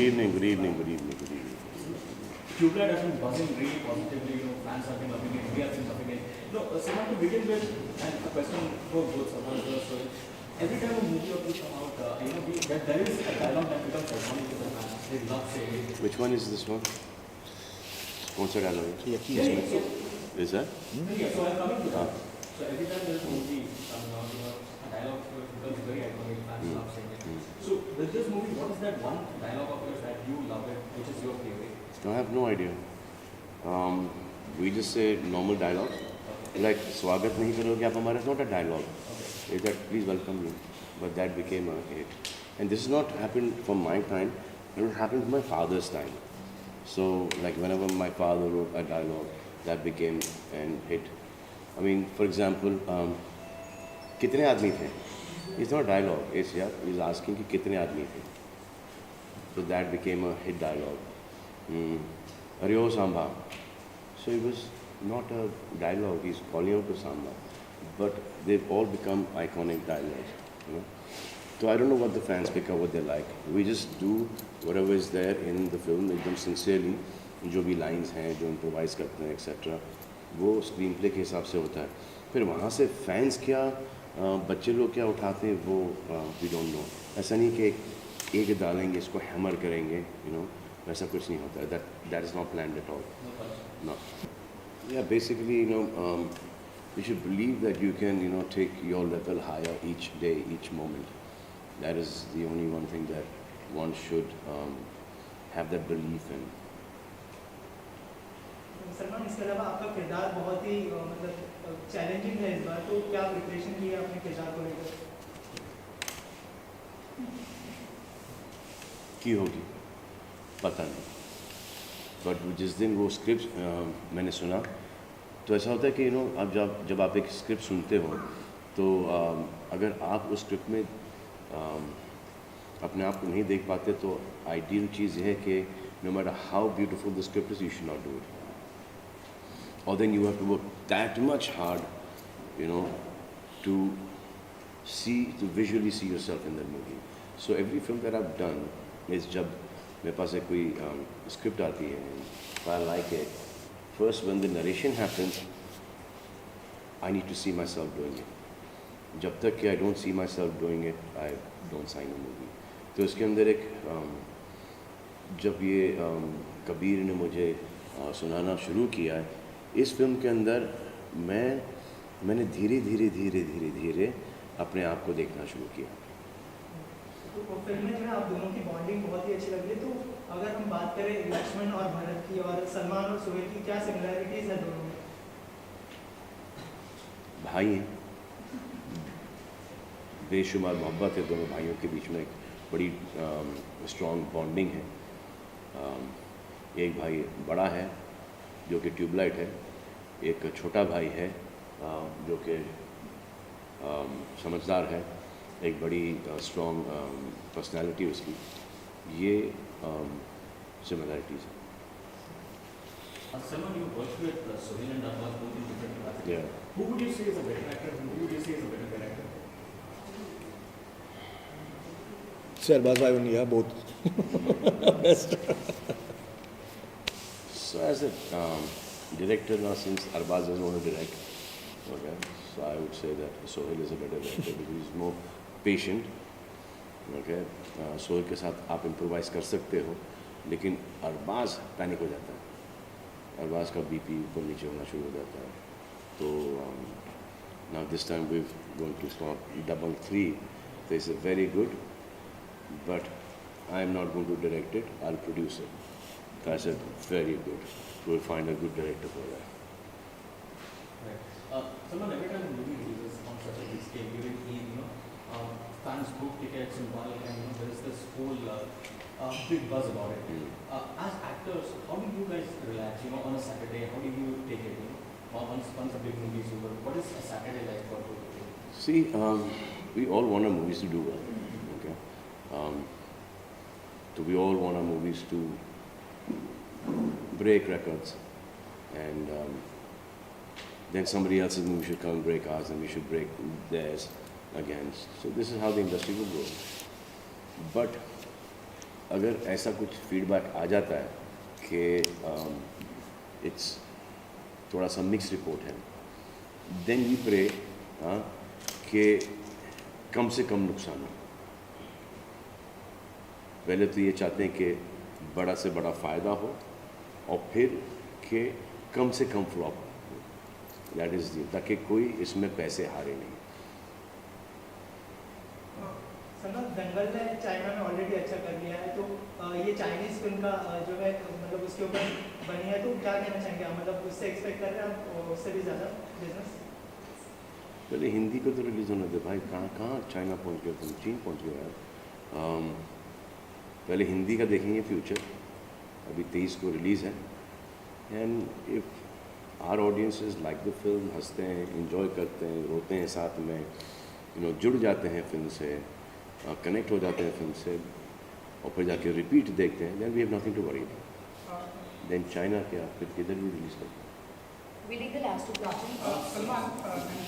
evening, good evening, good evening, good evening. Tubelight has been buzzing really positively, fans have been loving it, we have been loving it. Someone to begin with, and a question for both someone so every time a movie or two come out, there is a dialogue that becomes iconic to the fans. They love saying it. Which one is this one? कौन सा dialogue है? Is that? Yeah, so I'm coming to that. So every time there is a movie coming out, a dialogue becomes very iconic, fans love saying it. So with this movie, what is that one dialogue of yours that you love it, which is your favorite? I have no idea. We just say normal dialogue. Like स्वागत नहीं करोगे आप हमारा, not a dialogue. It's that please welcome me. But that became a hit. And this has not happened from my time. It happened from my father's time. So like whenever my father wrote a dialogue, that became an hit. I mean, for example, कितने आदमी थे? It's not a dialogue. It's he's asking कि कितने आदमी थे. So that became a hit dialogue. Aryo Samba. So it was not a dialogue, he's calling out to Samba. But they've all become iconic dialogues. So I don't know what the fans pick up, what they like. We just do whatever is there in the film, एकदम sincerely. जो भी lines हैं, जो improvise करते हैं, etc. वो screenplay के हिसाब से होता है. फिर वहाँ से fans क्या, बच्चे लोग क्या उठाते हैं, वो we don't know. ऐसा नहीं कि एक डालेंगे, इसको hammer करेंगे, वैसा कुछ नहीं होता है. That is not planned at all. No. Yeah, basically, you should believe that you can, take your level higher each day, each moment. That is the only one thing that one should have that belief in. Salman, इसके अलावा आपका किरदार बहुत ही challenging है इस बार, तो क्या preparation की है अपने किरदार को लेकर? की होगी पता नहीं, बट जिस दिन वो स्क्रिप्ट मैंने सुना तो ऐसा होता है कि अब जब आप एक स्क्रिप्ट सुनते हो तो अगर आप उस स्क्रिप्ट में अपने आप को नहीं देख पाते तो आइडियल चीज़ है कि no matter how beautiful the script is, you should not do it, और then you have to work that much hard to visually see yourself in that movie. So every film that I have done is, जब मेरे पास एक कोई script आती है, I like it, first when the narration happens I need to see myself doing it. जब तक कि I don't C myself doing it, I don't sign a movie. तो इसके अंदर एक जब ये कबीर ने मुझे सुनाना शुरू किया है, इस फिल्म के अंदर मैंने धीरे धीरे धीरे धीरे धीरे अपने आप को देखना शुरू किया. तो फिल्म में आप दोनों की बॉन्डिंग बहुत ही अच्छी लग रही है. तो अगर हम बात करें लक्ष्मण और भरत की और सलमान और सोहेल की, क्या सिमिलरिटीज है दोनों में? भाई हैं, बेशुमार मोहब्बत है दोनों भाइयों के बीच में, एक बड़ी स्ट्रॉन्ग बॉन्डिंग है. एक भाई बड़ा है जो कि ट्यूबलाइट है, एक छोटा भाई है जो कि समझदार है, एक बड़ी स्ट्रॉन्ग पर्सनालिटी उसकी. ये सिमिलरिटीज़ हैं. Salman, you worked with Sohail and Arbaaz both in different capacities. Yeah. Who would you say is a better actor? Who would you say is a better director? Arbaaz bhai only, yeah, both. Best. So as a director now, since Arbaaz doesn't want to direct, okay, so I would say that Sohail is a better director because he's more patient. Okay, Sohail के साथ आप improvise कर सकते हो, लेकिन Arbaaz panic हो जाता है. अरबाज़ का बीपी ऊपर नीचे होना शुरू हो जाता है. तो now this time we're going to start double three. This is very good, but I am not going to direct it. I'll produce it. I said very good. We'll find a good director for that. Right. Salman, every time a movie releases on such a big scale, during Eid, fans book tickets in bulk, and there is this whole big buzz about it. As actors, how do you guys relax? On a Saturday, how do you take it? Once a big movie is over, what is a Saturday like for you? See, we all want our movies to do well. Okay, so we all want our movies to break records, and then somebody else's movie should come and break ours, and we should break theirs again. So this is how the industry will go. But अगर ऐसा कुछ feedback आ जाता है कि it's थोड़ा सा mix report है, then we pray कि कम से कम नुकसान हो। पहले तो ये चाहते हैं कि बड़ा से बड़ा फ़ायदा हो और फिर कि कम से कम फ्लॉप हो, दैट इज़ दी, ताकि कोई इसमें पैसे हारे नहीं। सलमान, दंगल ने चाइना में ऑलरेडी अच्छा कर लिया है, तो ये चाइनीज़ फिल्म का जो है मतलब उसके ऊपर बनी है, तो क्या कहना चाहेंगे आप? मतलब उससे एक्सपेक्ट कर रहे हैं आप उससे भी ज़्यादा बिजनेस? पहले हिंदी को तो रिलीज़ होने दे भाई, कहाँ कहाँ चाइना पहुँच गया तुम, चीन पहुँच गया यार। पहले हिंदी का देखेंगे फ्यूचर, अभी 23 को रिलीज़ है। And if our audiences like the film, हंसते हैं, इंजॉय करते हैं, रोते हैं साथ में, जुड़ जाते हैं फिल्म से, कनेक्ट हो जाते हैं फिल्म से, और फिर जाके रिपीट देखते हैं, then we have nothing to worry. Then China क्या फिर किधर भी रिलीज़ करते हैं। We take the last two questions. Salman,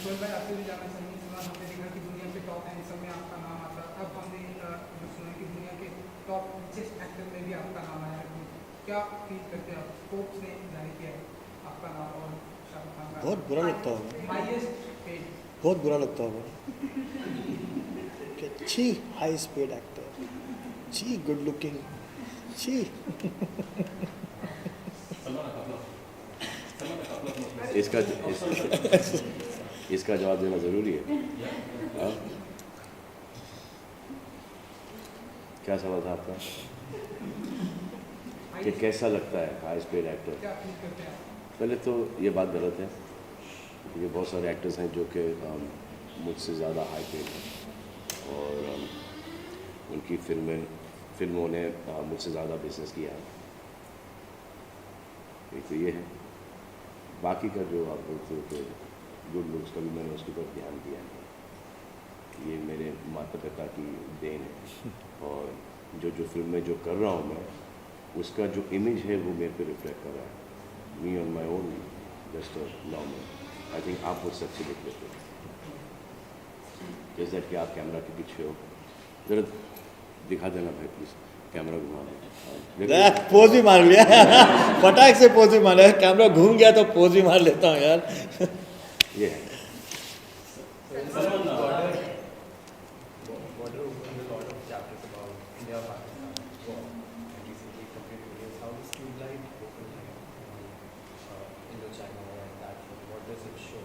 Sohail भाई आपसे भी जानना चाहेंगे। सलमान, हमने देखा कि दुनिया के टॉप हैंडसम में आपका नाम आता है। अब हमने जो सुना कि दुनिया के टॉप रिचेस्ट एक्टर में भी आपका नाम आया है। क्या फील करते हैं आप? फोर्ब्स ने जारी किया है आपका नाम और शाहरुख खान का। बहुत बुरा लगता होगा, हाईएस्ट पेड। बहुत बुरा लगता होगा कि छी हाईएस्ट पेड एक्टर, छी गुड लुकिंग, छी। इसका जवाब देना ज़रूरी है। हाँ? क्या सवाल था आपका? कि कैसा लगता है हाईएस्ट पेड एक्टर? क्या फील करते हैं आप? पहले तो ये बात गलत है, क्योंकि बहुत सारे एक्टर्स हैं जो कि मुझसे ज़्यादा हाई पेड हैं, और उनकी फिल्मों ने मुझसे ज़्यादा बिजनेस किया है। एक तो ये है। बाकी का जो आप बोलते हो कि गुड लुक्स, कभी मैंने उसके ऊपर ध्यान दिया है। ये मेरे माता पिता की देन है, और जो फिल्म में जो कर रहा हूँ मैं, उसका जो इमेज है वो मेरे पे रिफ्लेक्ट कर रहा है। Me on my own just normal, I think आप वो सबसे देख लेते हो। जैसे कि आप कैमरा के पीछे हो, ज़रा दिखा देना भाई प्लीज़, कैमरा घुमा दें। पोज भी मार लिया फटाक से पोज भी मार लिया, कैमरा घूम गया तो पोज भी मार लेता हूँ यार। ये है। Border opened a lot of chapters about India-Pakistan war, and recently complete videos. How does Tubelight open Indo-China war and that film? What does it show?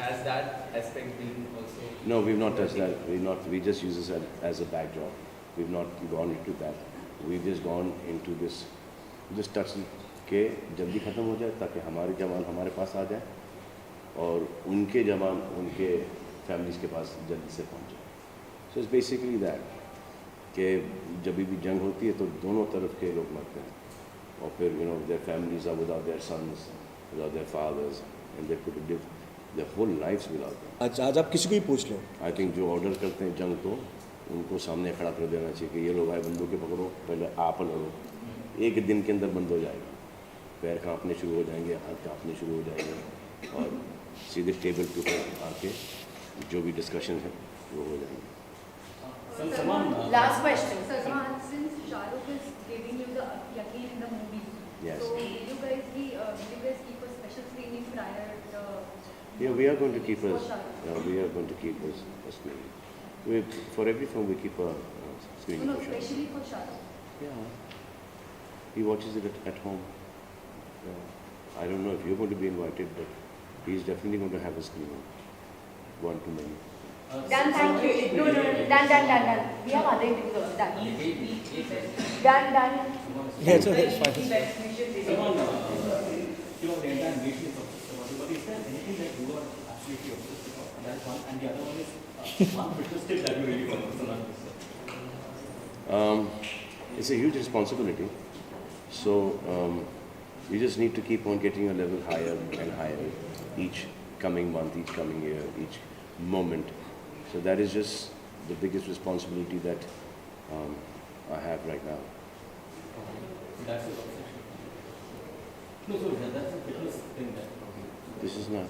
Has that aspect been also? No, we've not touched that. We just use this as a backdrop. We've not gone into that. We've just gone into this, just touch के जल्दी ख़त्म हो जाए, ताकि हमारे जवान हमारे पास आ जाए और उनके जवान उनके फैमिलीज़ के पास जल्दी से पहुंच जाए। सो इट्स बेसिकली दैट कि जब भी जंग होती है तो दोनों तरफ के लोग मरते हैं, और फिर their families are without their sons, without their fathers, and they could live their whole lives without them. आज आप किसी को भी पूछ लो, आई थिंक जो ऑर्डर करते हैं जंग को, उनको सामने खड़ा कर देना चाहिए कि ये लोग आए, बंदूकें पकड़ो, पहले आप लड़ो। एक दिन के अंदर बंद हो जाएगा, पैर कांपने शुरू हो जाएंगे, हाथ कांपने शुरू हो जाएंगे, और सीधे टेबल के ऊपर आके जो भी डिस्कशन है वो हो जाएंगे। Last question. Salman, since Shah Rukh is giving you the yaqeen in the movie, Yes. so will you guys keep a special screening prior to? Yeah, we are going to keep for us. Shah Rukh? We are going to keep us a screening. For every film we keep a screening No, for Shah Rukh. especially for Shah Rukh. Yeah. He watches it at home. Yeah. I don't know if you're going to be invited, but he's definitely going to have a screening. One too many. Done, thank you. No, done. We have other interviews also. Done. Done. Yeah, it's okay, it's fine. Someone, the entire nation is obsessed about it, but is there anything that you are absolutely obsessed about? That's one, and the other one is one fitness tip that you really follow. It's a huge responsibility. So you just need to keep on getting a level higher and higher each coming month, each coming year, each moment. So that is just the biggest responsibility that I have right now. That's your obsession. No, so that's a fitness thing that. This is not.